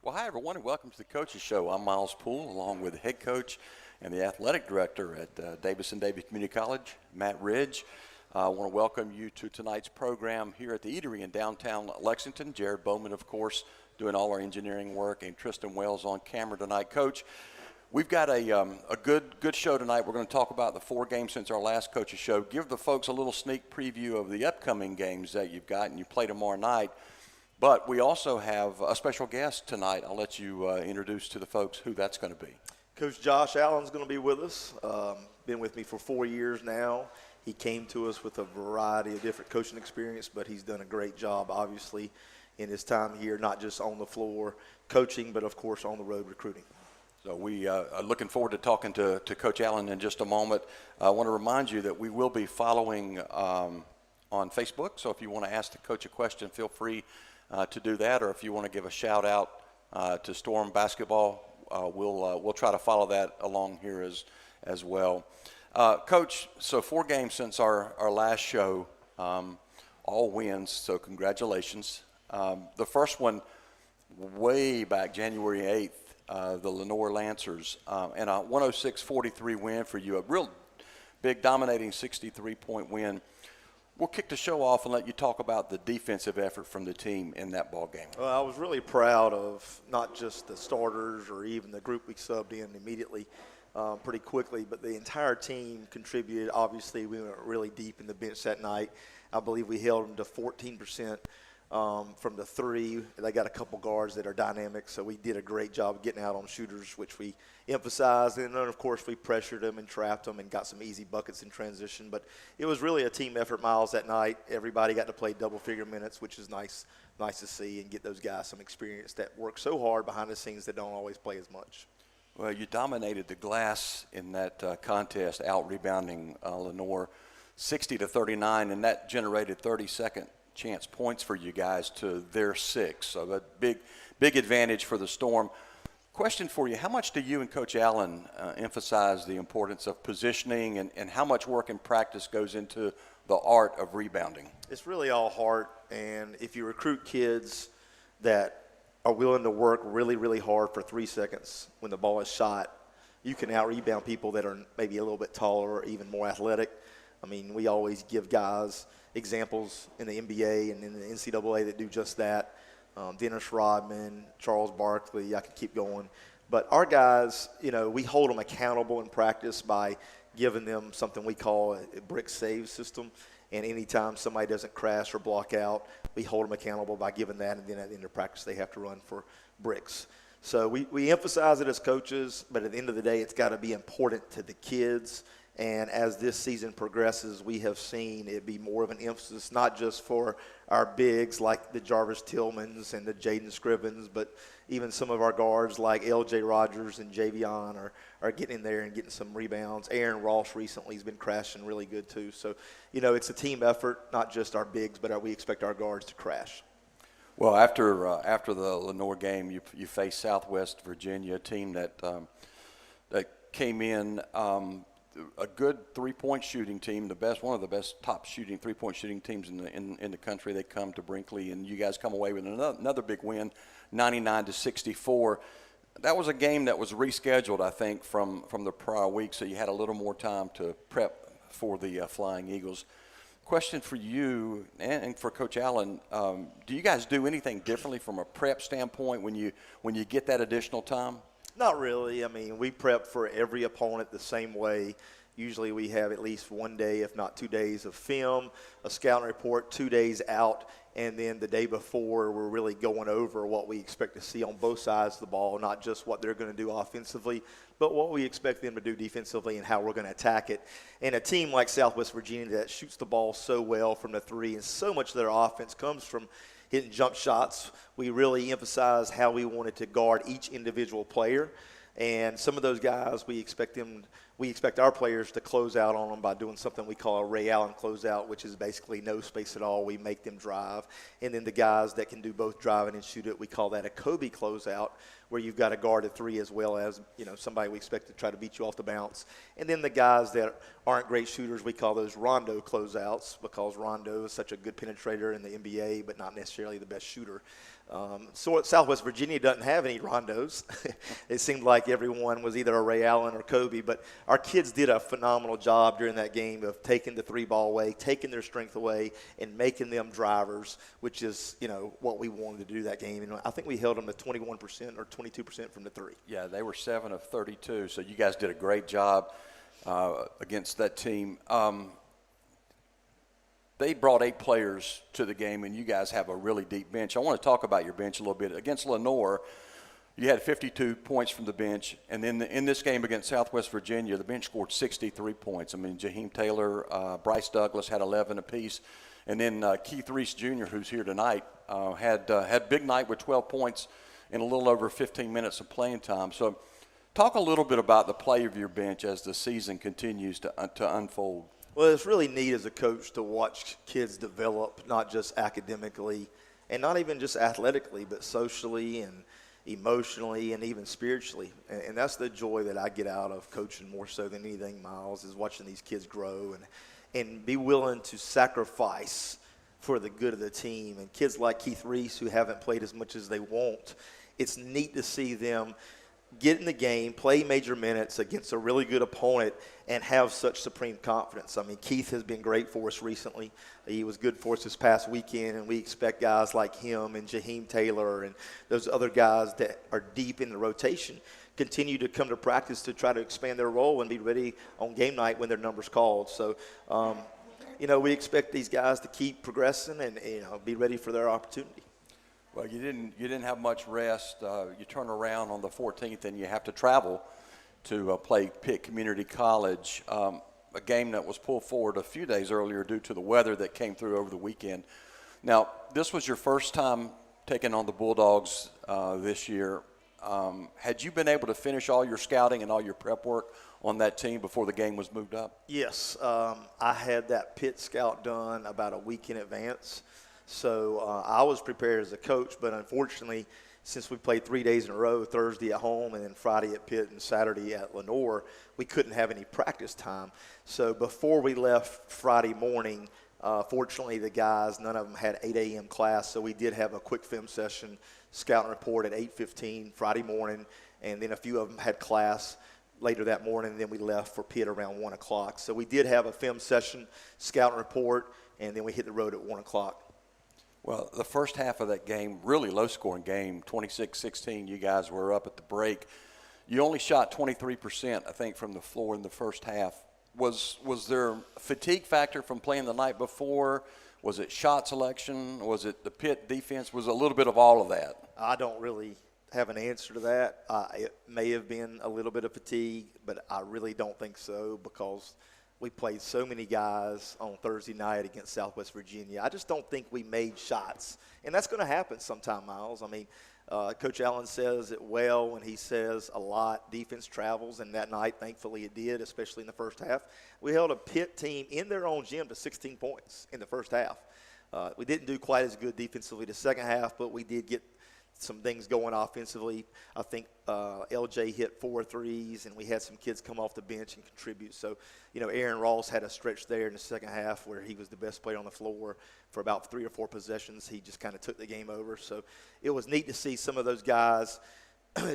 Well, hi, everyone, and welcome to the Coaches Show. I'm Miles Poole, along with the head coach and the athletic director at Davidson-Davie Community College, Matt Ridge. I want to welcome you to tonight's program here at the Eatery in downtown Lexington. Jared Bowman, of course, doing all our engineering work, and Tristan Wells on camera tonight. Coach, we've got a good show tonight. We're going to talk about the 4 games since our last Coaches Show. Give the folks a little sneak preview of the upcoming games that you've got, and you play tomorrow night. But we also have a special guest tonight. I'll let you introduce to the folks who that's going to be. Coach Josh Allen's going to be with us. Been with me for 4 years now. He came to us with a variety of different coaching experience, but he's done a great job, obviously, in his time here, not just on the floor coaching, but, of course, on the road recruiting. So we are looking forward to talking to Coach Allen in just a moment. I want to remind you that we will be following on Facebook. So if you want to ask the coach a question, feel free to do that, or if you want to give a shout out to Storm Basketball, we'll try to follow that along here as well. Coach, so 4 games since our last show, all wins, so congratulations. The first one way back January 8th, the Lenoir Lancers, and a 106-43 win for you, a real big dominating 63-point win. We'll kick the show off and let you talk about the defensive effort from the team in that ball game. Well, I was really proud of not just the starters or even the group we subbed in immediately pretty quickly, but the entire team contributed. Obviously, we went really deep in the bench that night. I believe we held them to 14% from the 3. They got a couple guards that are dynamic, so we did a great job of getting out on shooters, which we emphasized. And then, of course, we pressured them and trapped them and got some easy buckets in transition. But it was really a team effort, Miles, that night. Everybody got to play double-figure minutes, which is nice to see, and get those guys some experience that work so hard behind the scenes that don't always play as much. Well, you dominated the glass in that contest, out-rebounding Lenoir 60-39, and that generated 30-second chance points for you guys to their 6. So a big advantage for the Storm. Question for you, how much do you and Coach Allen emphasize the importance of positioning, and how much work and practice goes into the art of rebounding? It's really all heart, and if you recruit kids that are willing to work really, really hard for 3 seconds when the ball is shot, you can out-rebound people that are maybe a little bit taller or even more athletic. I mean, we always give guys examples in the NBA and in the NCAA that do just that. Dennis Rodman, Charles Barkley, I could keep going. But our guys, we hold them accountable in practice by giving them something we call a brick save system. And anytime somebody doesn't crash or block out, we hold them accountable by giving that, and then at the end of practice they have to run for bricks. So we emphasize it as coaches, but at the end of the day it's got to be important to the kids. And as this season progresses, we have seen it be more of an emphasis, not just for our bigs like the Jarvis Tillmans and the Jaden Scrivens, but even some of our guards like L.J. Rogers and Javion are getting in there and getting some rebounds. Aaron Ross recently has been crashing really good too. So, it's a team effort, not just our bigs, but we expect our guards to crash. Well, after the Lenoir game, you faced Southwest Virginia, a team that came in a good 3-point shooting team, one of the best top 3-point shooting teams in the country. They come to Brinkley, and you guys come away with another big win, 99-64. That was a game that was rescheduled, I think, from the prior week, so you had a little more time to prep for the Flying Eagles. Question for you and for Coach Allen: do you guys do anything differently from a prep standpoint when you get that additional time? Not really. I mean, we prep for every opponent the same way. Usually we have at least 1 day, if not 2 days of film, a scouting report 2 days out, and then the day before we're really going over what we expect to see on both sides of the ball, not just what they're going to do offensively, but what we expect them to do defensively and how we're going to attack it. And a team like Southwest Virginia that shoots the ball so well from the 3, and so much of their offense comes from hitting jump shots, we really emphasize how we wanted to guard each individual player. And some of those guys, we expect them, we expect our players to close out on them by doing something we call a Ray Allen closeout, which is basically no space at all. We make them drive. And then the guys that can do both driving and shoot it, we call that a Kobe closeout, where you've got a guard at three as well as, somebody we expect to try to beat you off the bounce. And then the guys that aren't great shooters, we call those Rondo closeouts, because Rondo is such a good penetrator in the NBA, but not necessarily the best shooter. So Southwest Virginia doesn't have any Rondos. It seemed like everyone was either a Ray Allen or Kobe, but our kids did a phenomenal job during that game of taking the three ball away, taking their strength away, and making them drivers, which is, what we wanted to do that game. And I think we held them to 21% or 22% from the three. Yeah, they were 7 of 32, so you guys did a great job against that team. They brought 8 players to the game, and you guys have a really deep bench. I want to talk about your bench a little bit. Against Lenore, you had 52 points from the bench, and then in this game against Southwest Virginia, the bench scored 63 points. I mean, Jaheim Taylor, Bryce Douglas had 11 apiece, and then Keith Reese Jr., who's here tonight, had a big night with 12 points in a little over 15 minutes of playing time. So talk a little bit about the play of your bench as the season continues to unfold. Well, it's really neat as a coach to watch kids develop, not just academically and not even just athletically, but socially and emotionally and even spiritually. And that's the joy that I get out of coaching more so than anything, Miles, is watching these kids grow and be willing to sacrifice for the good of the team. And kids like Keith Reese, who haven't played as much as they want, it's neat to see them get in the game, play major minutes against a really good opponent, and have such supreme confidence. I mean, Keith has been great for us recently. He was good for us this past weekend, and we expect guys like him and Jaheim Taylor and those other guys that are deep in the rotation continue to come to practice to try to expand their role and be ready on game night when their number's called. So, we expect these guys to keep progressing and be ready for their opportunity. Well, you didn't have much rest. You turn around on the 14th, and you have to travel to play Pitt Community College, a game that was pulled forward a few days earlier due to the weather that came through over the weekend. Now, this was your first time taking on the Bulldogs this year. Had you been able to finish all your scouting and all your prep work on that team before the game was moved up? Yes. I had that Pitt scout done about a week in advance. So I was prepared as a coach, but unfortunately, since we played 3 days in a row, Thursday at home and then Friday at Pitt and Saturday at Lenore, we couldn't have any practice time. So before we left Friday morning, fortunately the guys, none of them had 8 a.m. class, so we did have a quick film session, scout and report at 8:15 Friday morning, and then a few of them had class later that morning, and then we left for Pitt around 1 o'clock. So we did have a film session, scout and report, and then we hit the road at 1 o'clock. Well, the first half of that game, really low-scoring game, 26-16, you guys were up at the break. You only shot 23%, I think, from the floor in the first half. Was there a fatigue factor from playing the night before? Was it shot selection? Was it the Pitt defense? Was it a little bit of all of that? I don't really have an answer to that. It may have been a little bit of fatigue, but I really don't think so because we played so many guys on Thursday night against Southwest Virginia. I just don't think we made shots. And that's going to happen sometime, Miles. I mean, Coach Allen says it well when he says a lot, defense travels, and that night, thankfully, it did, especially in the first half. We held a Pitt team in their own gym to 16 points in the first half. We didn't do quite as good defensively the second half, but we did get some things going offensively. I think LJ hit 4 threes, and we had some kids come off the bench and contribute. So, Aaron Ross had a stretch there in the second half where he was the best player on the floor for about 3 or 4 possessions. He just kind of took the game over. So it was neat to see some of those guys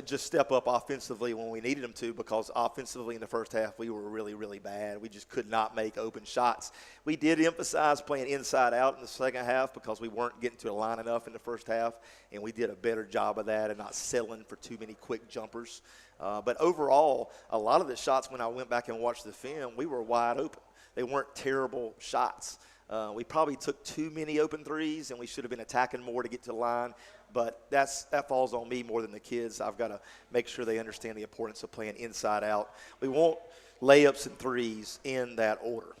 just step up offensively when we needed them to, because offensively in the first half we were really, really bad. We just could not make open shots. We did emphasize playing inside out in the second half because we weren't getting to the line enough in the first half, and we did a better job of that and not settling for too many quick jumpers. But overall, a lot of the shots, when I went back and watched the film, we were wide open. They weren't terrible shots. We probably took too many open threes, and we should have been attacking more to get to the line. But that falls on me more than the kids. I've got to make sure they understand the importance of playing inside out. We want layups and threes in that order.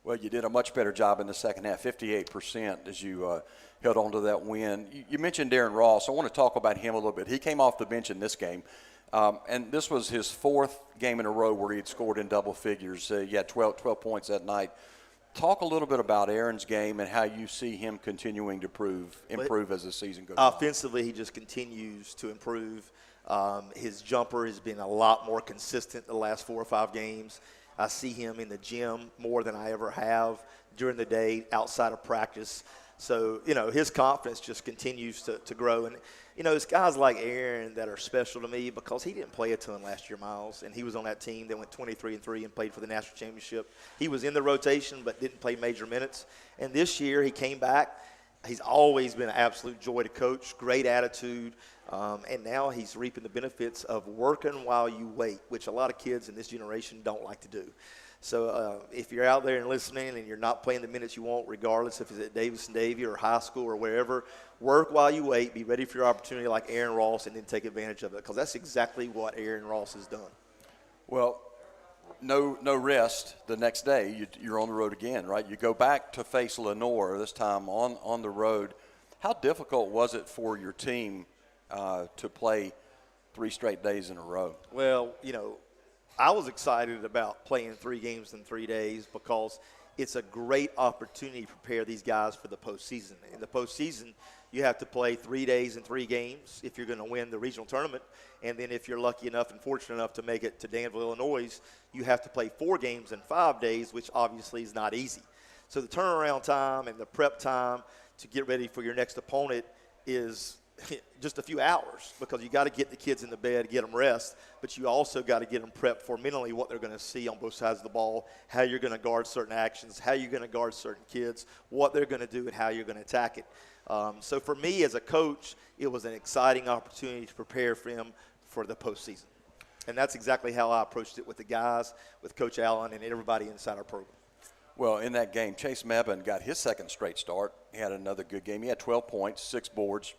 Well, you did a much better job in the second half, 58%, as you held on to that win. You mentioned Darren Ross. I want to talk about him a little bit. He came off the bench in this game. And this was his fourth game in a row where he had scored in double figures. He had 12 points that night. Talk a little bit about Aaron's game and how you see him continuing to improve as the season goes on. Offensively, he just continues to improve. His jumper has been a lot more consistent the last 4 or 5 games. I see him in the gym more than I ever have during the day, outside of practice. So, his confidence just continues to grow. And, it's guys like Aaron that are special to me because he didn't play a ton last year, Miles, and he was on that team that went 23-3 and played for the national championship. He was in the rotation but didn't play major minutes. And this year he came back. He's always been an absolute joy to coach, great attitude, and now he's reaping the benefits of working while you wait, which a lot of kids in this generation don't like to do. So if you're out there and listening and you're not playing the minutes you want, regardless if it's at Davidson-Davie or high school or wherever, work while you wait, be ready for your opportunity like Aaron Ross, and then take advantage of it, because that's exactly what Aaron Ross has done. Well, no rest the next day. You're on the road again, right? You go back to face Lenore, this time on the road. How difficult was it for your team to play 3 straight days in a row? Well, I was excited about playing 3 games in 3 days because it's a great opportunity to prepare these guys for the postseason. In the postseason, you have to play 3 days and 3 games if you're going to win the regional tournament. And then if you're lucky enough and fortunate enough to make it to Danville, Illinois, you have to play 4 games in 5 days, which obviously is not easy. So the turnaround time and the prep time to get ready for your next opponent is just a few hours, because you got to get the kids in the bed, get them rest, but you also got to get them prepped for mentally what they're going to see on both sides of the ball, how you're going to guard certain actions, how you're going to guard certain kids, what they're going to do, and how you're going to attack it. So for me as a coach, it was an exciting opportunity to prepare for them for the postseason. And that's exactly how I approached it with the guys, with Coach Allen, and everybody inside our program. Well, in that game, Chase Mabin got his second straight start. He had another good game. He had 12 points, 6 boards.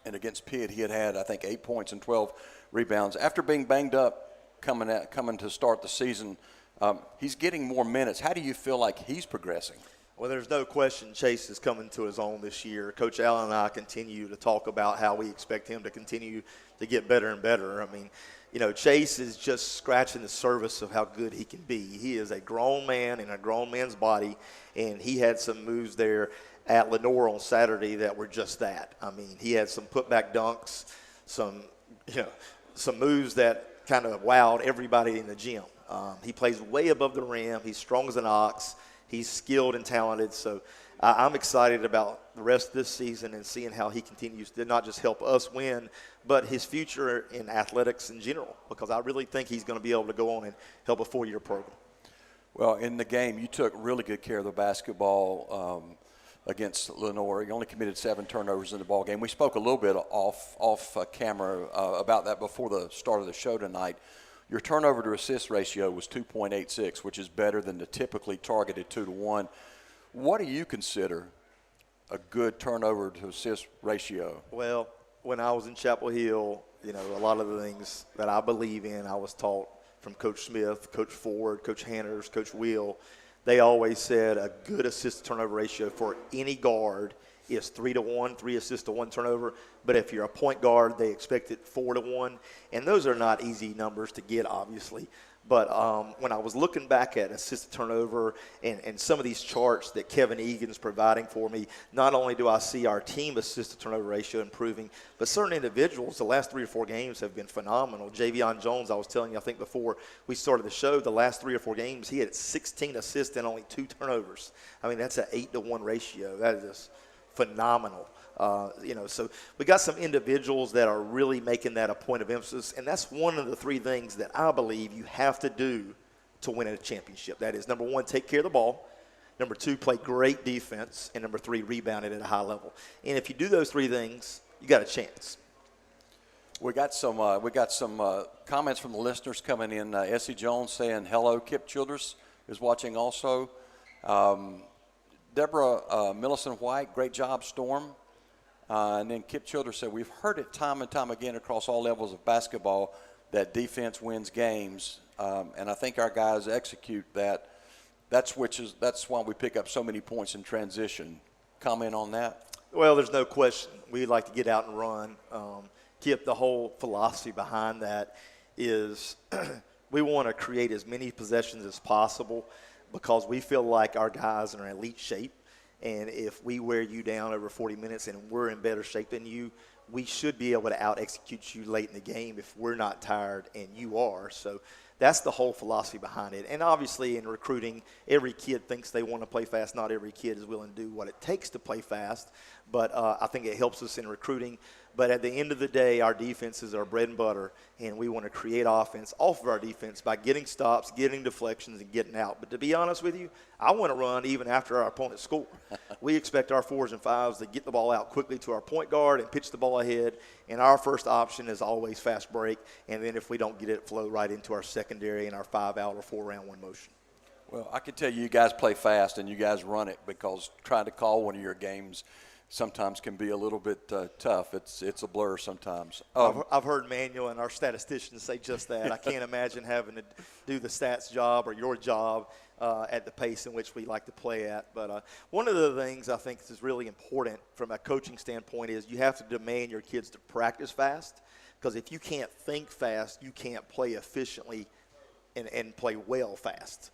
And against Pitt, he had I think, 8 points and 12 rebounds. After being banged up coming to start the season, he's getting more minutes. How do you feel like he's progressing? Well, there's no question Chase is coming to his own this year. Coach Allen and I continue to talk about how we expect him to continue to get better and better. I mean, Chase is just scratching the surface of how good he can be. He is a grown man in a grown man's body, and he had some moves there at Lenore on Saturday that were just that. I mean, he had some putback dunks, some moves that kind of wowed everybody in the gym. He plays way above the rim. He's strong as an ox. He's skilled and talented. So I'm excited about the rest of this season and seeing how he continues to not just help us win, but his future in athletics in general, because I really think he's going to be able to go on and help a 4-year program. Well, in the game, you took really good care of the basketball against Lenore. You only committed 7 turnovers in the ball game. We spoke a little bit off camera about that before the start of the show tonight. Your turnover to assist ratio was 2.86, which is better than the typically targeted 2-to-1. What do you consider a good turnover to assist ratio? Well, when I was in Chapel Hill, a lot of the things that I believe in, I was taught from Coach Smith, Coach Ford, Coach Hanners, Coach Will. They always said a good assist-to-turnover ratio for any guard is 3-to-1, 3 assists to 1 turnover. But if you're a point guard, they expect it 4-to-1. And those are not easy numbers to get, obviously. But when I was looking back at assist to turnover and some of these charts that Kevin Egan's providing for me, not only do I see our team assist to turnover ratio improving, but certain individuals, the last 3 or 4 games have been phenomenal. Javion Jones, I was telling you, I think before we started the show, the last 3 or 4 games, he had 16 assists and only 2 turnovers. I mean, that's an 8-to-1 ratio. That is just phenomenal. So we got some individuals that are really making that a point of emphasis, and that's one of the 3 things that I believe you have to do to win a championship. That is, number 1, take care of the ball. Number 2, play great defense. And number 3, rebound it at a high level. And if you do those 3 things, you got a chance. We got some comments from the listeners coming in. Essie Jones saying hello. Kip Childress is watching also. Deborah Millicent White, great job, Storm. And then Kip Childress said, we've heard it time and time again across all levels of basketball that defense wins games. And I think our guys execute that. That's why we pick up so many points in transition. Comment on that? Well, there's no question. We like to get out and run. Kip, the whole philosophy behind that is we want to create as many possessions as possible because we feel like our guys are in elite shape. And if we wear you down over 40 minutes and we're in better shape than you, we should be able to out-execute you late in the game if we're not tired and you are. So that's the whole philosophy behind it. And obviously in recruiting, every kid thinks they want to play fast. Not every kid is willing to do what it takes to play fast. But I think it helps us in recruiting. But at the end of the day, our defense is our bread and butter, and we want to create offense off of our defense by getting stops, getting deflections, and getting out. But to be honest with you, I want to run even after our opponent score. We expect our 4s and 5s to get the ball out quickly to our point guard and pitch the ball ahead, and our first option is always fast break, and then if we don't get it, flow right into our secondary and our 5-out or 4-round one motion. Well, I can tell you guys play fast and you guys run it because trying to call one of your games sometimes can be a little bit tough. It's a blur sometimes. I've heard Manuel and our statisticians say just that. I can't imagine having to do the stats job or your job at the pace in which we like to play at. But one of the things I think is really important from a coaching standpoint is you have to demand your kids to practice fast, because if you can't think fast, you can't play efficiently and play well fast.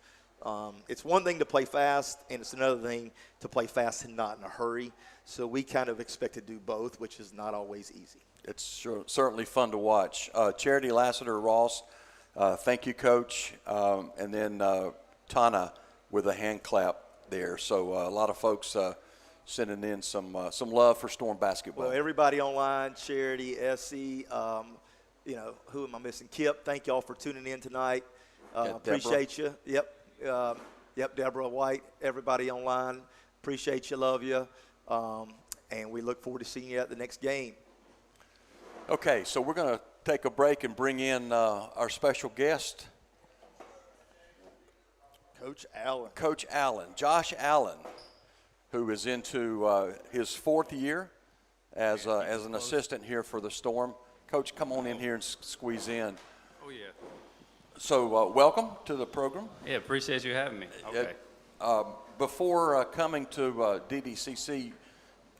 It's one thing to play fast, and it's another thing to play fast and not in a hurry. So we kind of expect to do both, which is not always easy. It's certainly fun to watch. Charity Lassiter-Ross, thank you, Coach. And then Tana with a hand clap there. So a lot of folks sending in some love for Storm basketball. Well, everybody online, Charity, Essie, who am I missing? Kip, thank y'all for tuning in tonight. Appreciate you. Yep, Deborah White, everybody online. Appreciate you, love you. And we look forward to seeing you at the next game. Okay, so we're going to take a break and bring in our special guest, Coach Allen, Josh Allen, who is into his 4th year as an assistant here for the Storm. Coach, come on in here and squeeze in. Oh, yeah. So welcome to the program. Yeah, appreciate you having me. Okay. Before coming to DDCC,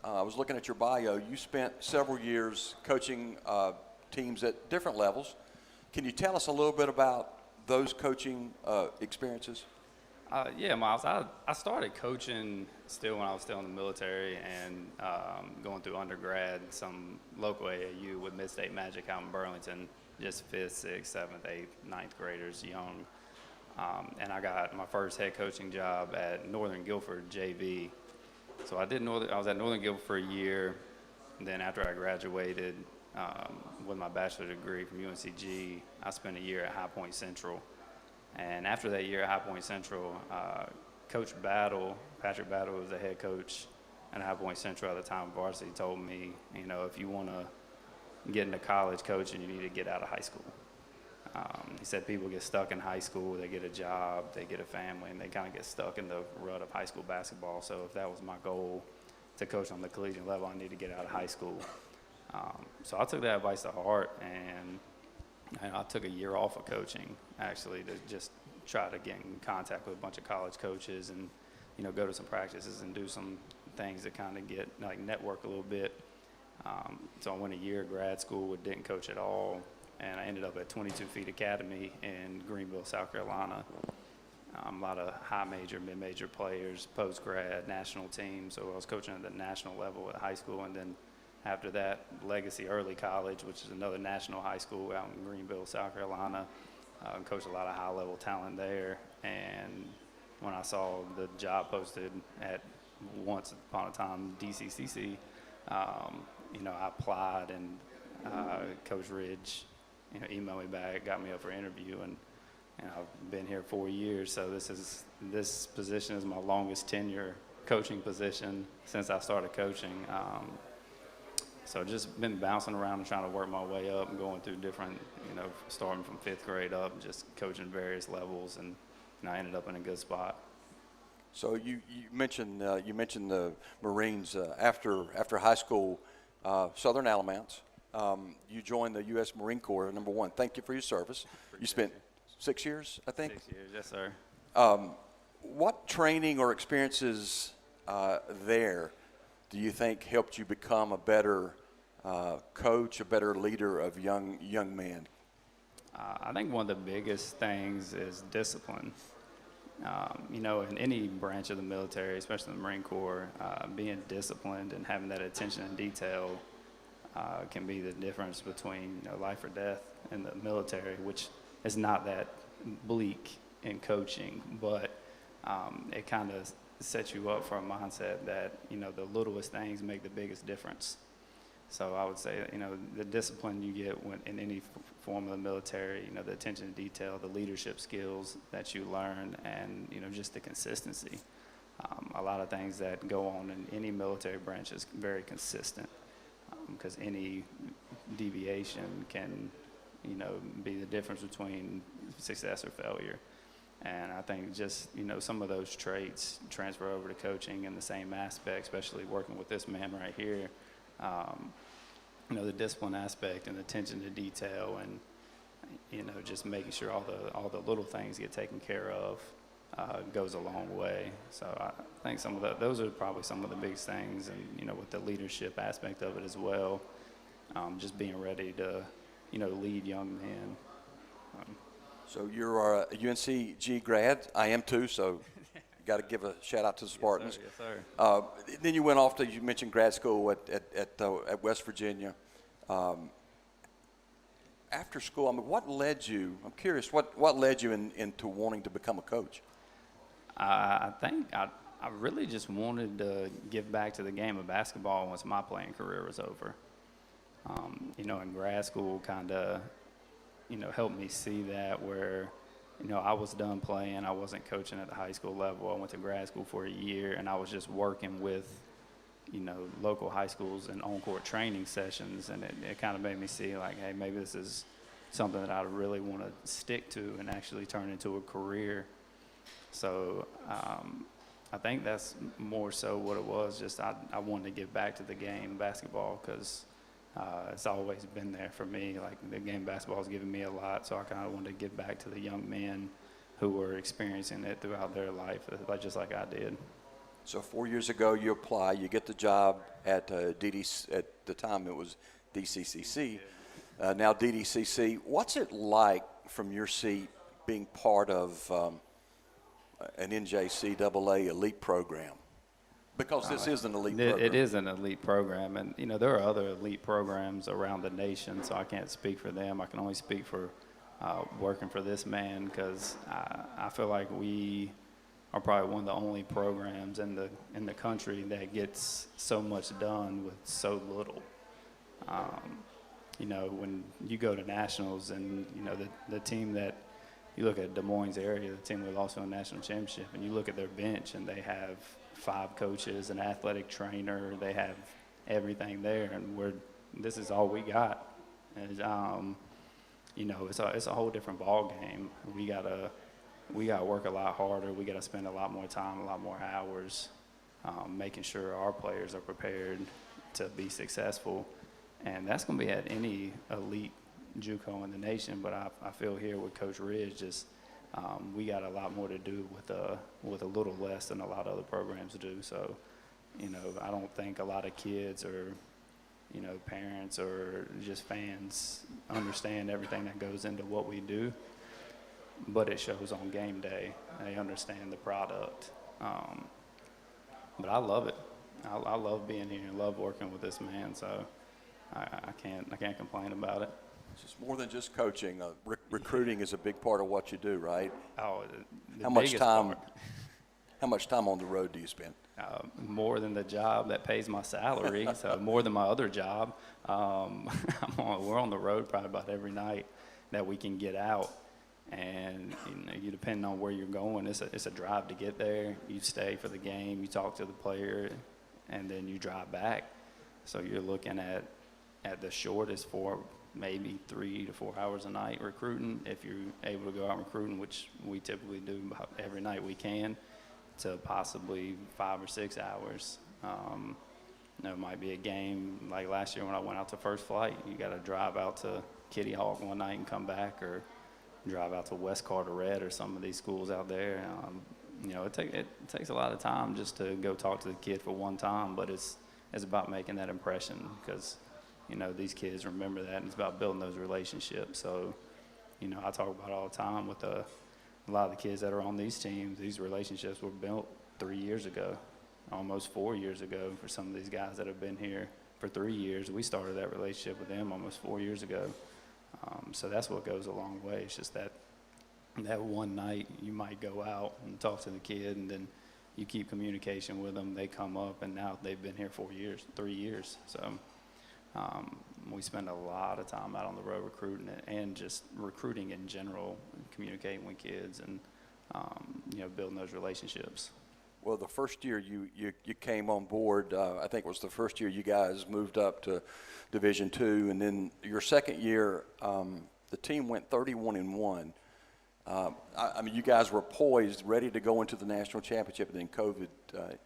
I was looking at your bio. You spent several years coaching teams at different levels. Can you tell us a little bit about those coaching experiences? Yeah, Miles, I started coaching still when I was still in the military and going through undergrad, some local AAU with Mid-State Magic out in Burlington, just 5th, 6th, 7th, 8th, 9th graders, young. And I got my first head coaching job at Northern Guilford JV. So I was at Northern Guilford for a year, and then after I graduated with my bachelor's degree from UNCG, I spent a year at High Point Central. And after that year at High Point Central, Coach Patrick Battle was the head coach at High Point Central at the time, varsity, told me, if you want to get into college coaching, you need to get out of high school. He said people get stuck in high school, they get a job, they get a family, and they kind of get stuck in the rut of high school basketball. So if that was my goal to coach on the collegiate level, I need to get out of high school. So I took that advice to heart, and I took a year off of coaching, actually, to just try to get in contact with a bunch of college coaches and, go to some practices and do some things to kind of get, network a little bit. So I went a year of grad school, didn't coach at all, and I ended up at 22 Feet Academy in Greenville, South Carolina. A lot of high major, mid-major players, post-grad, national teams. So I was coaching at the national level at high school, and then after that, Legacy Early College, which is another national high school out in Greenville, South Carolina. Coached a lot of high-level talent there. And when I saw the job posted at once upon a time DCCC, I applied, and Coach Ridge, emailed me back, got me up for interview, and I've been here 4 years. So this position is my longest tenure coaching position since I started coaching. So just been bouncing around and trying to work my way up and going through different, starting from 5th grade up, just coaching various levels, and I ended up in a good spot. So you mentioned the Marines after high school, Southern Alamance. You joined the U.S. Marine Corps. Number one, thank you for your service. You spent 6 years, I think. 6 years, yes, sir. What training or experiences there do you think helped you become a better coach, a better leader of young men? I think one of the biggest things is discipline. In any branch of the military, especially the Marine Corps, being disciplined and having that attention to detail can be the difference between life or death in the military, which is not that bleak in coaching, but it kind of sets you up for a mindset that the littlest things make the biggest difference. So I would say the discipline you get in any form of the military, the attention to detail, the leadership skills that you learn, and just the consistency. A lot of things that go on in any military branch is very consistent, because any deviation can be the difference between success or failure. And I think just some of those traits transfer over to coaching in the same aspect, especially working with this man right here. The discipline aspect and attention to detail, and just making sure all the little things get taken care of goes a long way. So I think those are probably some of the biggest things, and with the leadership aspect of it as well, just being ready to lead young men. So you're a UNCG grad. I am too, so got to give a shout out to the Spartans. Yes, sir. Then you went off to, you mentioned grad school at West Virginia. After school, I mean, what led you? I'm curious. What led you into wanting to become a coach? I think I really just wanted to give back to the game of basketball once my playing career was over. In grad school, kind of, helped me see that, where, I was done playing. I wasn't coaching at the high school level. I went to grad school for a year, and I was just working with, local high schools and on-court training sessions, and it kind of made me see, like, hey, maybe this is something that I really want to stick to and actually turn into a career. So I think that's more so what it was. Just I wanted to give back to the game, basketball, because it's always been there for me. Like, the game of basketball has given me a lot, so I kind of wanted to give back to the young men who were experiencing it throughout their life, just like I did. So 4 years ago, you apply, you get the job at DDC. At the time, it was DCCC. Now DDCC. What's it like from your seat being part of an NJCAA elite program? Because this is an elite program. It is an elite program, and there are other elite programs around the nation, so I can't speak for them. I can only speak for working for this man, because I feel like we are probably one of the only programs in the country that gets so much done with so little. When you go to nationals, and the team that you look at, Des Moines area, the team we lost in a national championship, and you look at their bench, and they have 5 coaches, an athletic trainer, they have everything there, and this is all we got. And it's a whole different ball game. We gotta work a lot harder. We gotta spend a lot more time, a lot more hours, making sure our players are prepared to be successful. And that's gonna be at any elite JUCO in the nation. But I feel here with Coach Ridge, we got a lot more to do with a little less than a lot of other programs do. So, I don't think a lot of kids or, parents or just fans understand everything that goes into what we do. But it shows on game day. They understand the product. But I love it. I love being here and love working with this man. So I can't complain about it. It's just more than just coaching. Recruiting is a big part of what you do, right? Oh, How much time on the road do you spend? More than the job that pays my salary, so more than my other job. We're on the road probably about every night that we can get out, and you depending on where you're going, it's a drive to get there. You stay for the game, you talk to the player, and then you drive back. So you're looking at the shortest for maybe 3 to 4 hours a night recruiting, if you're able to go out recruiting, which we typically do about every night we can, to possibly 5 or 6 hours. It might be a game like last year when I went out to First Flight. You got to drive out to Kitty Hawk one night and come back, or drive out to West Carteret or some of these schools out there. It takes a lot of time just to go talk to the kid for one time, but it's about making that impression, because these kids remember that, and it's about building those relationships. So, I talk about it all the time with a lot of the kids that are on these teams. These relationships were built 3 years ago, almost 4 years ago for some of these guys that have been here for 3 years. We started that relationship with them almost 4 years ago. So that's what goes a long way. It's just that one night you might go out and talk to the kid, and then you keep communication with them. They come up, and now they've been here 4 years, 3 years. So we spend a lot of time out on the road recruiting and just recruiting in general, communicating with kids, and building those relationships. Well, the first year you came on board, I think it was the first year you guys moved up to Division II, and then your second year, the team went 31-1. I mean, you guys were poised, ready to go into the national championship, and then COVID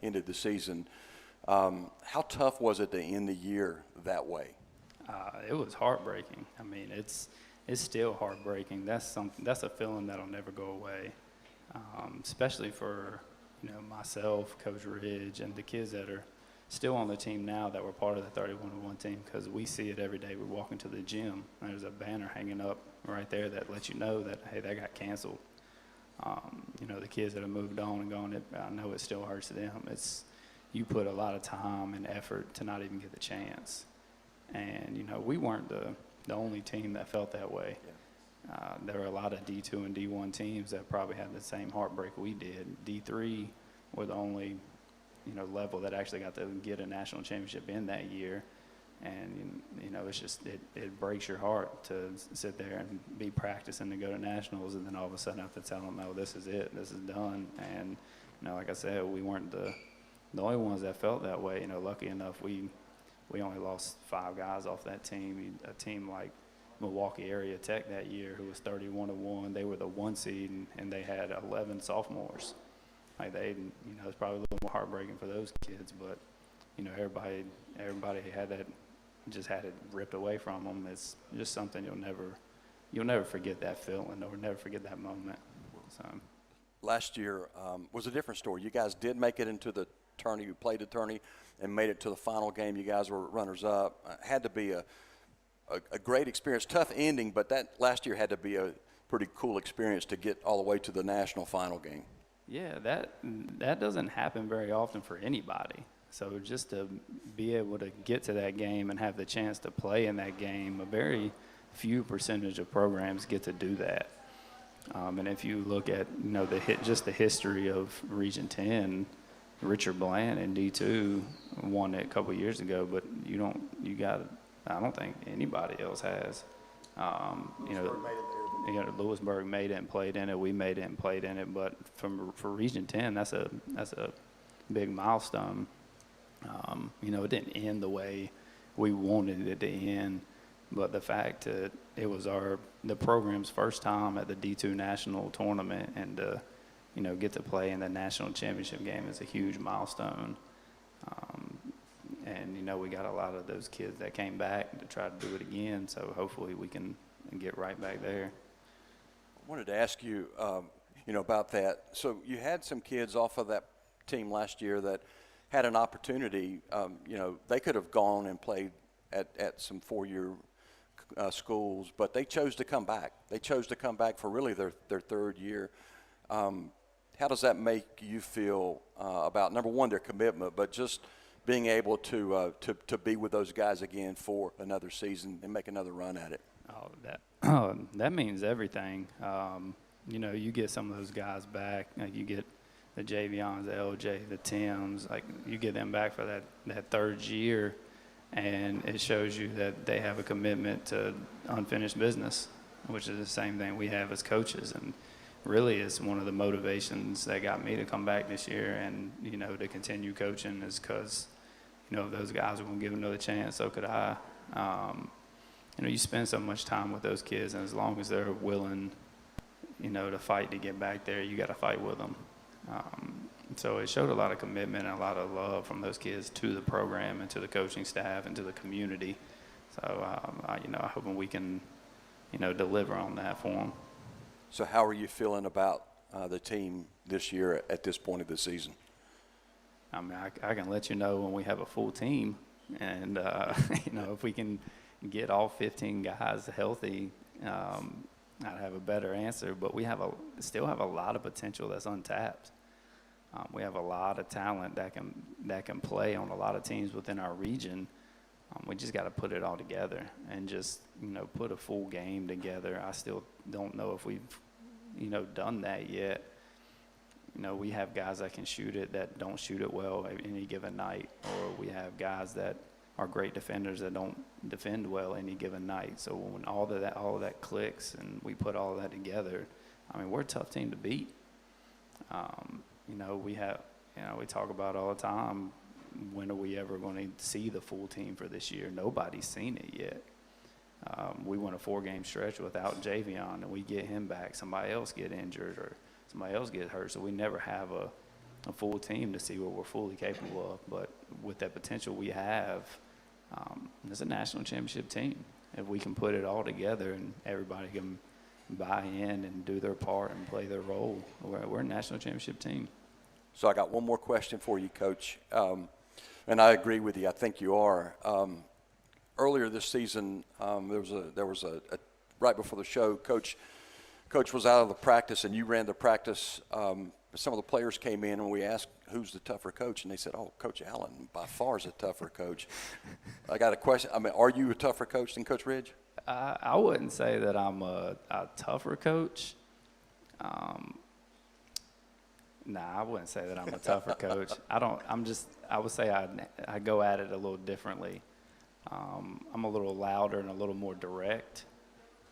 ended the season. How tough was it to end the year that way? It was heartbreaking. I mean, it's still heartbreaking. That's a feeling that'll never go away, especially for myself, Coach Ridge, and the kids that are still on the team now that were part of the 31-1 team, because we see it every day. We walk into the gym, and there's a banner hanging up right there that lets you know that, hey, that got canceled. The kids that have moved on and gone, I know it still hurts them. You put a lot of time and effort to not even get the chance. And, we weren't the only team that felt that way. Yeah. There were a lot of D2 and D1 teams that probably had the same heartbreak we did. D3 were the only, level that actually got to get a national championship in that year. And, it's just, it breaks your heart to sit there and be practicing to go to nationals, and then all of a sudden have to tell them, no, this is it, this is done. And, like I said, we weren't the only ones that felt that way. Lucky enough, we only lost 5 guys off that team. A team like Milwaukee Area Tech that year, who was 31-1, they were the 1 seed, and they had 11 sophomores. Like it's probably a little more heartbreaking for those kids, but everybody had that, just had it ripped away from them. It's just something you'll never forget that feeling, or never forget that moment. So Last year was a different story. You guys did make it into the tourney. You played the tourney and made it to the final game. You guys were runners-up. Had to be a great experience. Tough ending, but that last year had to be a pretty cool experience to get all the way to the national final game. yeah, that doesn't happen very often for anybody. So just to be able to get to that game and have the chance to play in that game, a very few percentage of programs get to do that. And if you look at just the history of Region 10, Richard Bland in D2 won it a couple years ago, but I don't think anybody else has. Lewisburg made it and played in it. We made it and played in it. But for Region 10, that's a big milestone. It didn't end the way we wanted it to end, but the fact that it was the program's first time at the D2 national tournament, and get to play in the national championship game is a huge milestone. And we got a lot of those kids that came back to try to do it again, so hopefully we can get right back there. I wanted to ask you, about that. So you had some kids off of that team last year that had an opportunity. They could have gone and played at some 4-year schools, but they chose to come back. They chose to come back for really their third year. How does that make you feel about, number one, their commitment, but just being able to be with those guys again for another season and make another run at it? That means everything. You get some of those guys back. You get the Javions, the LJ, the Tims. Like, you get them back for that third year, and it shows you that they have a commitment to unfinished business, which is the same thing we have as coaches. And really, it's one of the motivations that got me to come back this year and to continue coaching, is because if those guys were going to give another chance, so could I. You spend so much time with those kids, and as long as they're willing, to fight to get back there, you got to fight with them. So it showed a lot of commitment and a lot of love from those kids to the program and to the coaching staff and to the community. So, I'm hoping we can, deliver on that for them. So how are you feeling about the team this year at this point of the season? I mean, I can let you know when we have a full team. And, if we can get all 15 guys healthy, I'd have a better answer. But we still have a lot of potential that's untapped. We have a lot of talent that can play on a lot of teams within our region. We just got to put it all together and just, put a full game together. I still don't know if we've, done that yet. We have guys that can shoot it that don't shoot it well any given night, or we have guys that are great defenders that don't defend well any given night. So when all of that clicks and we put all of that together, we're a tough team to beat. We talk about all the time, when are we ever going to see the full team for this year? Nobody's seen it yet. We went a 4-game stretch without Javion, and we get him back. Somebody else get injured or somebody else get hurt, so we never have a full team to see what we're fully capable of. But with that potential we have, it's a national championship team. If we can put it all together and everybody can buy in and do their part and play their role, we're a national championship team. So I got one more question for you, Coach. And I agree with you. I think you are. Earlier this season, there was a right before the show, Coach was out of the practice, and you ran the practice. Some of the players came in, and we asked who's the tougher coach, and they said, Coach Allen by far is a tougher coach. I got a question. Are you a tougher coach than Coach Ridge? I wouldn't say that I'm a tougher coach. I wouldn't say that I'm a tougher coach. I would say I go at it a little differently. I'm a little louder and a little more direct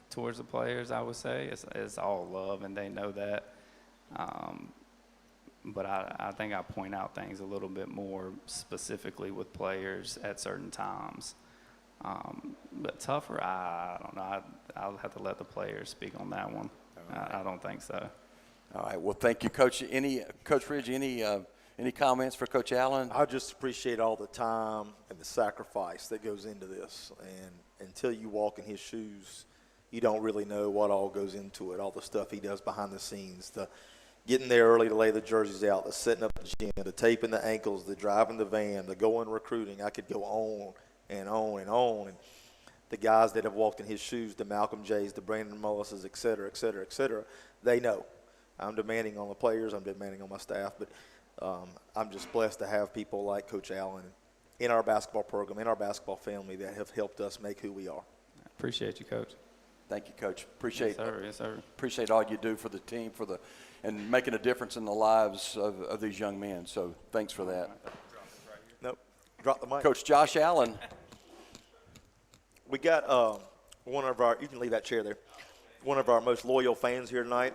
towards the players, I would say. It's all love, and they know that. But I think I point out things a little bit more specifically with players at certain times. But tougher, I don't know. I'll have to let the players speak on that one. Right. I don't think so. All right. Well, thank you, Coach. Coach Ridge, any comments for Coach Allen? I just appreciate all the time and the sacrifice that goes into this. And until you walk in his shoes, you don't really know what all goes into it, all the stuff he does behind the scenes, the getting there early to lay the jerseys out, the setting up the gym, the taping the ankles, the driving the van, the going recruiting. I could go on and on and on. And the guys that have walked in his shoes, the Malcolm Jays, the Brandon Mullises, et cetera, they know. I'm demanding on the players. I'm demanding on my staff. But I'm just blessed to have people like Coach Allen in our basketball program, in our basketball family that have helped us make who we are. Appreciate you, Coach. Thank you, Coach. Appreciate Yes, sir. Appreciate all you do for the team, and making a difference in the lives of these young men. So thanks for that. Nope. Drop the mic. Coach Josh Allen. We got one of our – you can leave that chair there. One of our most loyal fans here tonight,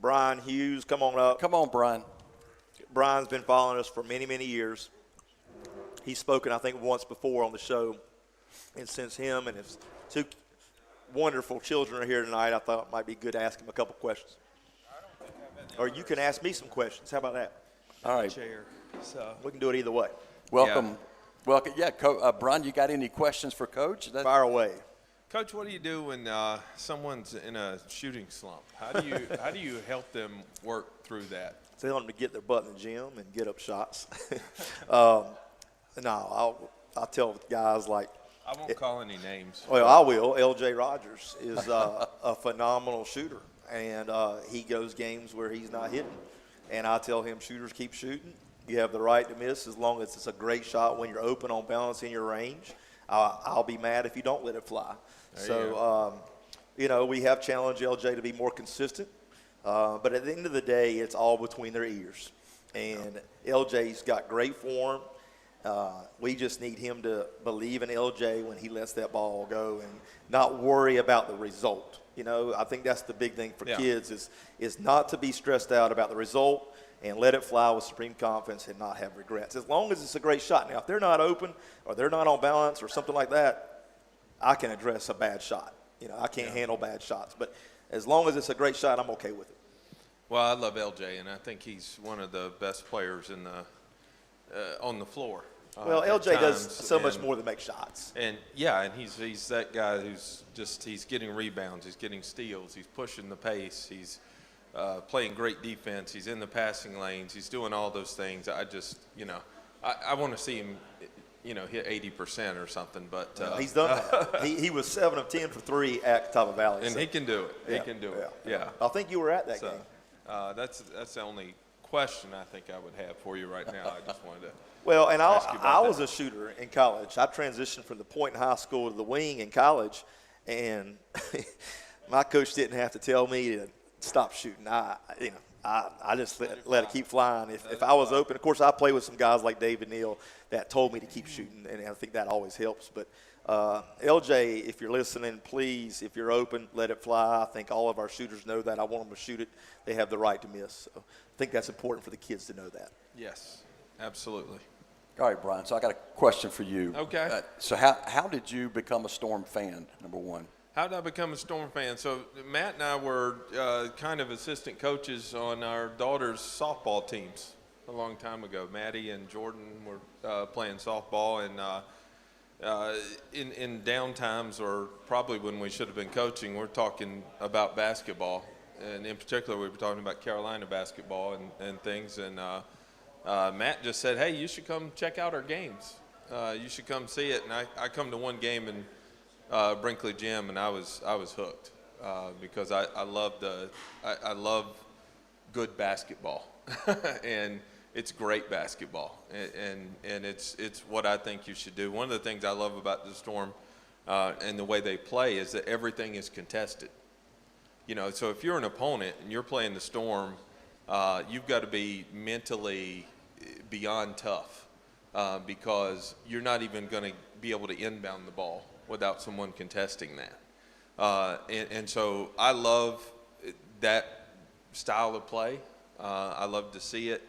Brian Hughes. Come on up. Come on, Brian. Brian's been following us for many, many years. He's spoken, I think, once before on the show. And since him and his 2 wonderful children are here tonight, I thought it might be good to ask him a couple questions. Or you can ask me some questions. How about that? All right. Chair, so We can do it either way. Welcome. Yeah. Welcome. Yeah, Brian, you got any questions for Coach? Fire away. Coach, what do you do when someone's in a shooting slump? How do you help them work through that? Tell them to get their butt in the gym and get up shots. No, I'll tell guys like. I won't call any names. Well, I will. LJ Rogers is a phenomenal shooter, and he goes games where he's not hitting. And I tell him, shooters, keep shooting. You have the right to miss as long as it's a great shot when you're open on balance in your range. I'll be mad if you don't let it fly. We have challenged LJ to be more consistent. But at the end of the day, it's all between their ears. And LJ's got great form. We just need him to believe in LJ when he lets that ball go and not worry about the result. I think that's the big thing for kids is not to be stressed out about the result and let it fly with supreme confidence and not have regrets. As long as it's a great shot. Now, if they're not open or they're not on balance or something like that, I can address a bad shot. I can't handle bad shots. But as long as it's a great shot, I'm okay with it. Well, I love LJ, and I think he's one of the best players on the floor. Well, LJ does so much more than make shots. And he's that guy he's getting rebounds, he's getting steals, he's pushing the pace, he's playing great defense, he's in the passing lanes, he's doing all those things. I want to see him hit 80% or something. But he's done that. He was 7 of 10 for 3 at Catawba Valley. and so. he can do it. He can do it. Yeah. I think you were at that So game. that's the only question I think I would have for you right now. I just wanted to. Well, and ask you about I was that. a shooter in college. I transitioned from the point in high school to the wing in college, and my coach didn't have to tell me to stop shooting. I just let it keep flying. If I was open, of course, I play with some guys like David Neal that told me to keep shooting, and I think that always helps. But LJ, if you're listening, please, if you're open, let it fly. I think all of our shooters know that. I want them to shoot it. They have the right to miss. So I think that's important for the kids to know that. Yes, absolutely. All right, Brian, so I got a question for you. Okay. So how did you become a Storm fan, number one? How did I become a Storm fan? So Matt and I were kind of assistant coaches on our daughter's softball teams a long time ago. Maddie and Jordan were playing softball, and in down times, or probably when we should have been coaching, we're talking about basketball. And in particular, we were talking about Carolina basketball and things. And Matt just said, hey, you should come check out our games. You should come see it. And I come to one game in Brinkley Gym, and I was hooked because I love good basketball, and it's great basketball, and it's what I think you should do. One of the things I love about the Storm and the way they play is that everything is contested. So if you're an opponent and you're playing the Storm, you've got to be mentally beyond tough because you're not even going to be able to inbound the ball without someone contesting that. And so I love that style of play. I love to see it.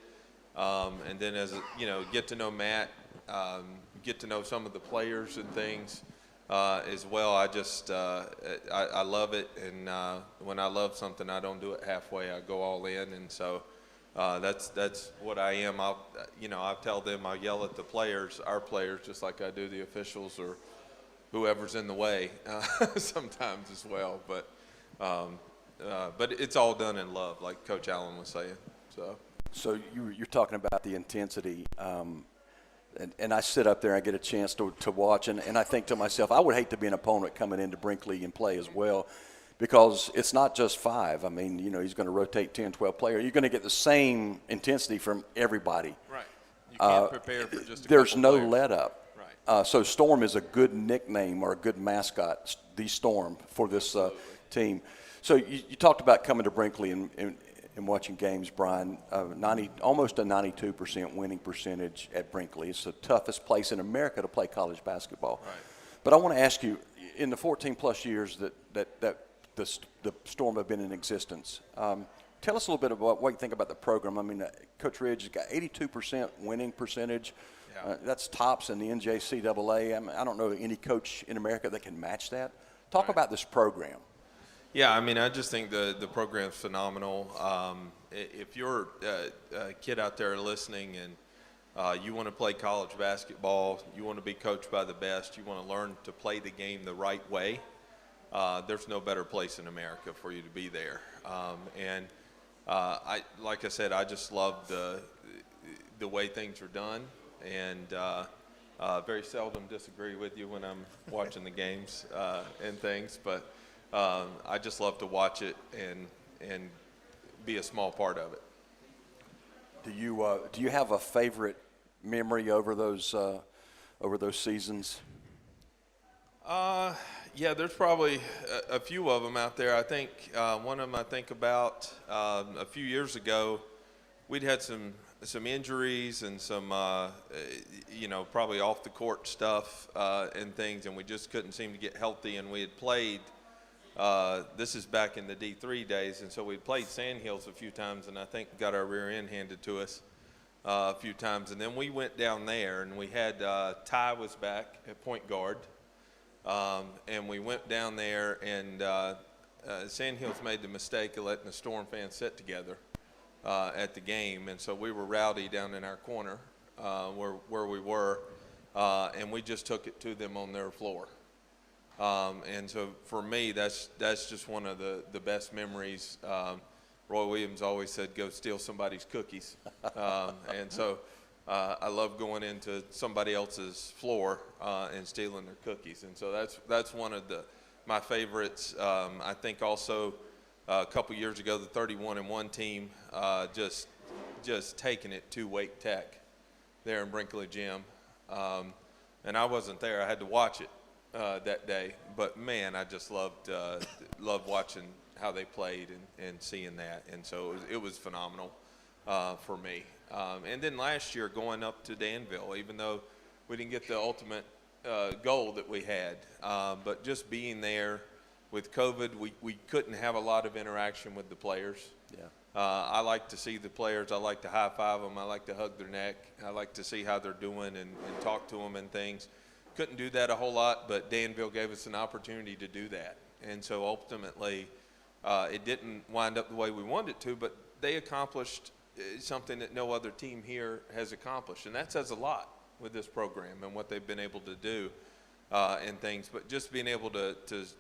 And then get to know Matt, get to know some of the players and things as well. I love it. And when I love something, I don't do it halfway. I go all in. And so that's what I am. I'll tell them, I'll yell at the players, our players, just like I do the officials or whoever's in the way sometimes as well. But it's all done in love, like Coach Allen was saying. So you're talking about the intensity, and I sit up there and I get a chance to watch, and I think to myself, I would hate to be an opponent coming into Brinkley and play as well, because it's not just 5. I mean, he's going to rotate 10, 12 players. You're going to get the same intensity from everybody. Right. You can't prepare for just a There's couple no players. let up. Right. So Storm is a good nickname or a good mascot, the Storm, for this team. So you talked about coming to Brinkley and watching games, Brian. Almost a 92% winning percentage at Brinkley. It's the toughest place in America to play college basketball. Right. But I want to ask you, in the 14-plus years that the Storm have been in existence, tell us a little bit about what you think about the program. I mean, Coach Ridge has got 82% winning percentage. Yeah. That's tops in the NJCAA. I mean, I don't know any coach in America that can match that. Talk Right. about this program. Yeah, I mean, I just think the program's phenomenal. If you're a kid out there listening and you want to play college basketball, you want to be coached by the best, you want to learn to play the game the right way, there's no better place in America for you to be there. Like I said, I just love the way things are done, and very seldom disagree with you when I'm watching the games and things, but I just love to watch it and be a small part of it. Do you have a favorite memory over those seasons? Yeah, there's probably a few of them out there. I think one of them I think about a few years ago, we'd had some injuries and some probably off the court stuff and things, and we just couldn't seem to get healthy. And we had played. This is back in the D3 days, and so we played Sandhills a few times, and I think got our rear end handed to us a few times. And then we went down there, and we had Ty was back at point guard, and we went down there, and Sandhills made the mistake of letting the Storm fans sit together at the game, and so we were rowdy down in our corner where we were, and we just took it to them on their floor. And so for me, that's just one of the best memories. Roy Williams always said, "Go steal somebody's cookies," and so I love going into somebody else's floor and stealing their cookies, and so that's one of my favorites. I think also a couple years ago, the 31-1 team just taking it to Wake Tech there in Brinkley Gym, and I wasn't there. I had to watch it that day, but man, I just loved watching how they played and seeing that, and so it was phenomenal for me. And then last year, going up to Danville, even though we didn't get the ultimate goal that we had, but just being there with COVID, we couldn't have a lot of interaction with the players. Yeah. I like to see the players. I like to high five them. I like to hug their neck. I like to see how they're doing and talk to them and things. Couldn't do that a whole lot, but Danville gave us an opportunity to do that. And so ultimately, it didn't wind up the way we wanted it to, but they accomplished something that no other team here has accomplished. And that says a lot with this program and what they've been able to do and things. But just being able to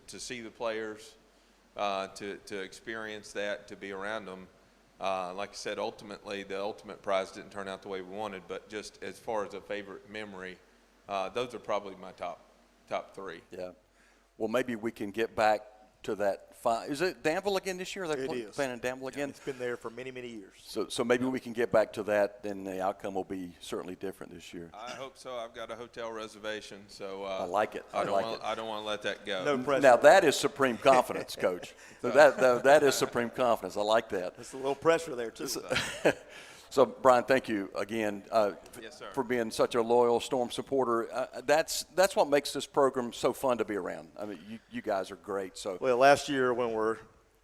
see the players, to experience that, to be around them, like I said, ultimately, the ultimate prize didn't turn out the way we wanted, but just as far as a favorite memory, those are probably my top three. Yeah. Well, maybe we can get back to that. Is it Danville again this year? It is. Playing in Danville again? It's been there for many, many years. So maybe we can get back to that, and the outcome will be certainly different this year. I hope so. I've got a hotel reservation, so I like it. I don't want to let that go. No pressure. Now, that is supreme confidence, Coach. That is supreme confidence. I like that. There's a little pressure there, too. So, Brian, thank you again Yes, sir. for being such a loyal Storm supporter. That's what makes this program so fun to be around. I mean, you guys are great. So, Well, last year when we're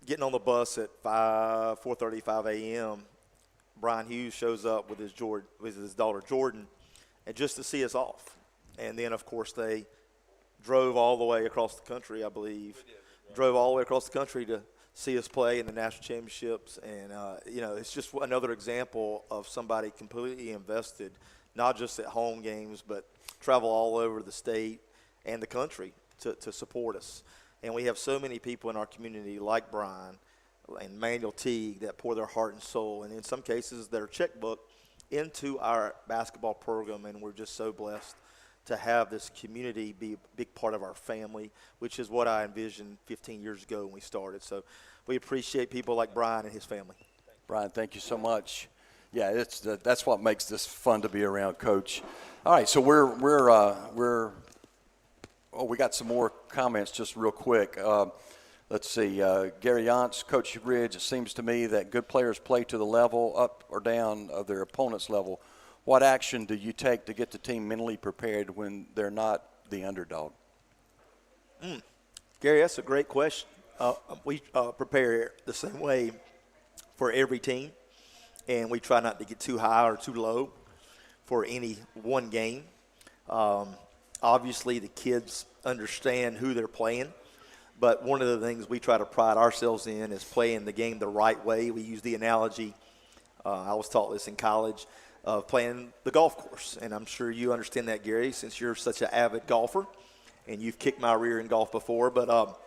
getting on the bus at 4:35 a.m., Brian Hughes shows up with his daughter Jordan, and just to see us off. And then, of course, they drove all the way across the country, I believe. Drove all the way across the country to see us play in the national championships. And, it's just another example of somebody completely invested, not just at home games, but travel all over the state and the country to support us. And we have so many people in our community like Brian and Manuel Teague that pour their heart and soul, and in some cases their checkbook, into our basketball program. And we're just so blessed to have this community be a big part of our family, which is what I envisioned 15 years ago when we started. So we appreciate people like Brian and his family. Brian, thank you so much. Yeah, that's what makes this fun to be around, Coach. All right, so we got some more comments just real quick. Let's see. Gary Yance, Coach Ridge, it seems to me that good players play to the level, up or down, of their opponent's level. What action do you take to get the team mentally prepared when they're not the underdog? Gary, that's a great question. We prepare the same way for every team, and we try not to get too high or too low for any one game. Obviously, the kids understand who they're playing, but one of the things we try to pride ourselves in is playing the game the right way. We use the analogy, I was taught this in college, of playing the golf course. And I'm sure you understand that, Gary, since you're such an avid golfer, and you've kicked my rear in golf before. But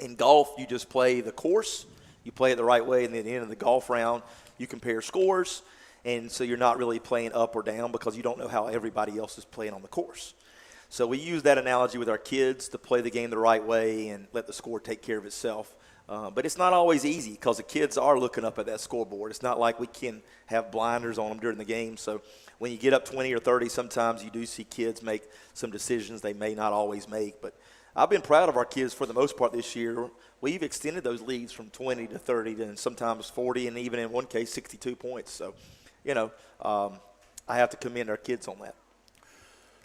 in golf, you just play the course, you play it the right way, and at the end of the golf round, you compare scores. And so you're not really playing up or down because you don't know how everybody else is playing on the course. So we use that analogy with our kids to play the game the right way and let the score take care of itself. But it's not always easy because the kids are looking up at that scoreboard. It's not like we can have blinders on them during the game. So when you get up 20 or 30, sometimes you do see kids make some decisions they may not always make. But I've been proud of our kids for the most part this year. We've extended those leads from 20 to 30 and sometimes 40 and even in one case 62 points. So, I have to commend our kids on that.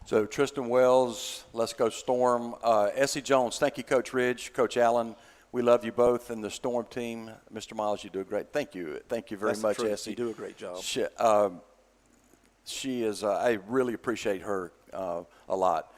So Tristan Wells, let's go Storm. Essie Jones, thank you, Coach Ridge, Coach Allen. We love you both and the Storm team. Mr. Miles, you do a great. Thank you very That's much, the truth. Essie. You do a great job. She is. I really appreciate her a lot.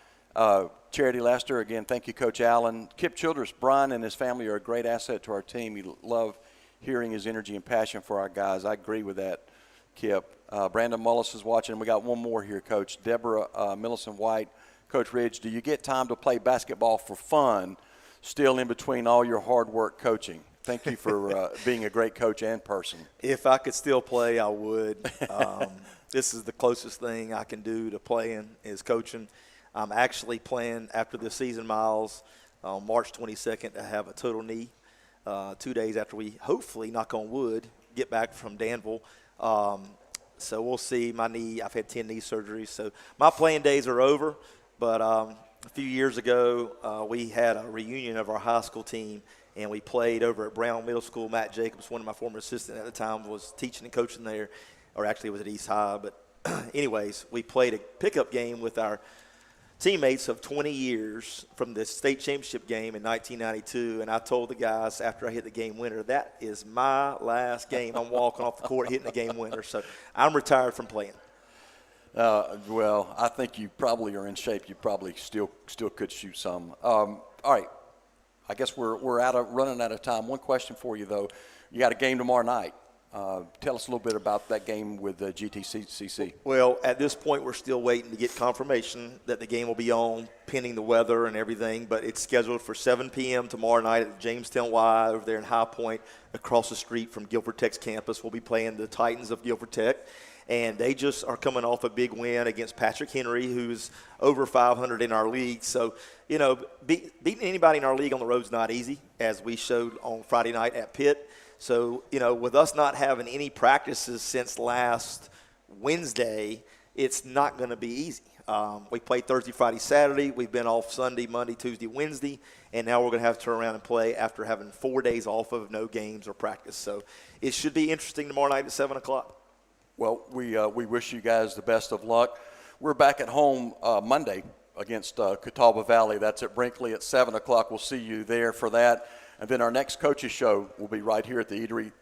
Charity Lester, again, thank you, Coach Allen. Kip Childress, Brian and his family are a great asset to our team. We love hearing his energy and passion for our guys. I agree with that, Kip. Brandon Mullis is watching. We got one more here, Coach. Deborah Millicent-White. Coach Ridge, do you get time to play basketball for fun, still in between all your hard work coaching? Thank you for being a great coach and person. If I could still play, I would. this is the closest thing I can do to playing is coaching. I'm actually playing after the season, Miles, on March 22nd to have a total knee. 2 days after we hopefully, knock on wood, get back from Danville. So we'll see. My knee, I've had 10 knee surgeries. So my playing days are over. But a few years ago, we had a reunion of our high school team, and we played over at Brown Middle School. Matt Jacobs, one of my former assistants at the time, was teaching and coaching there, or actually it was at East High. But anyways, we played a pickup game with our teammates of 20 years from the state championship game in 1992, and I told the guys after I hit the game winner, that is my last game. I'm walking off the court hitting the game winner, so I'm retired from playing. Well, I think you probably are in shape. You probably still could shoot some. All right, I guess we're running out of time. One question for you though, you got a game tomorrow night. Tell us a little bit about that game with the GTCC. Well, at this point, we're still waiting to get confirmation that the game will be on, pending the weather and everything. But it's scheduled for 7 p.m. tomorrow night at Jamestown Y over there in High Point, across the street from Guilford Tech's campus. We'll be playing the Titans of Guilford Tech. And they just are coming off a big win against Patrick Henry, who's over 500 in our league. So, beating anybody in our league on the road is not easy, as we showed on Friday night at Pitt. So, with us not having any practices since last Wednesday, it's not going to be easy. We played Thursday, Friday, Saturday. We've been off Sunday, Monday, Tuesday, Wednesday. And now we're going to have to turn around and play after having 4 days off of no games or practice. So it should be interesting tomorrow night at 7 o'clock. Well, we wish you guys the best of luck. We're back at home Monday against Catawba Valley. That's at Brinkley at 7 o'clock. We'll see you there for that. And then our next coaches show will be right here at the Eatery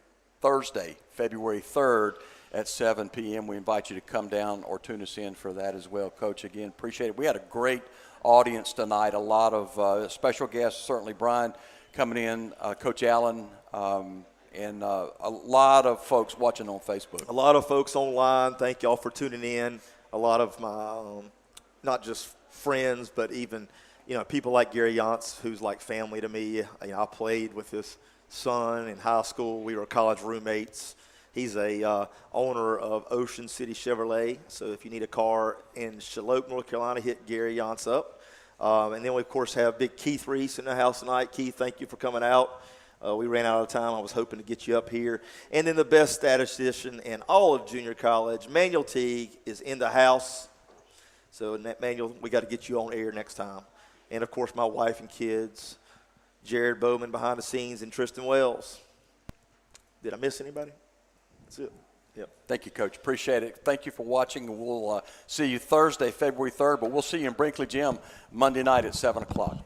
Thursday, February 3rd at 7 p.m. We invite you to come down or tune us in for that as well. Coach, again, appreciate it. We had a great audience tonight, a lot of special guests, certainly Brian coming in, Coach Allen, and a lot of folks watching on Facebook. A lot of folks online. Thank y'all for tuning in. A lot of my, not just friends, but even people like Gary Yance, who's like family to me. I played with his son in high school. We were college roommates. He's a owner of Ocean City Chevrolet. So if you need a car in Charlotte, North Carolina, hit Gary Yance up. And then we, of course, have big Keith Reese in the house tonight. Keith, thank you for coming out. We ran out of time. I was hoping to get you up here. And then the best statistician in all of junior college, Manuel Teague, is in the house. So, Manuel, we got to get you on air next time. And, of course, my wife and kids, Jared Bowman behind the scenes, and Tristan Wells. Did I miss anybody? That's it. Yep. Thank you, Coach. Appreciate it. Thank you for watching. And we'll see you Thursday, February 3rd, but we'll see you in Brinkley Gym Monday night at 7 o'clock.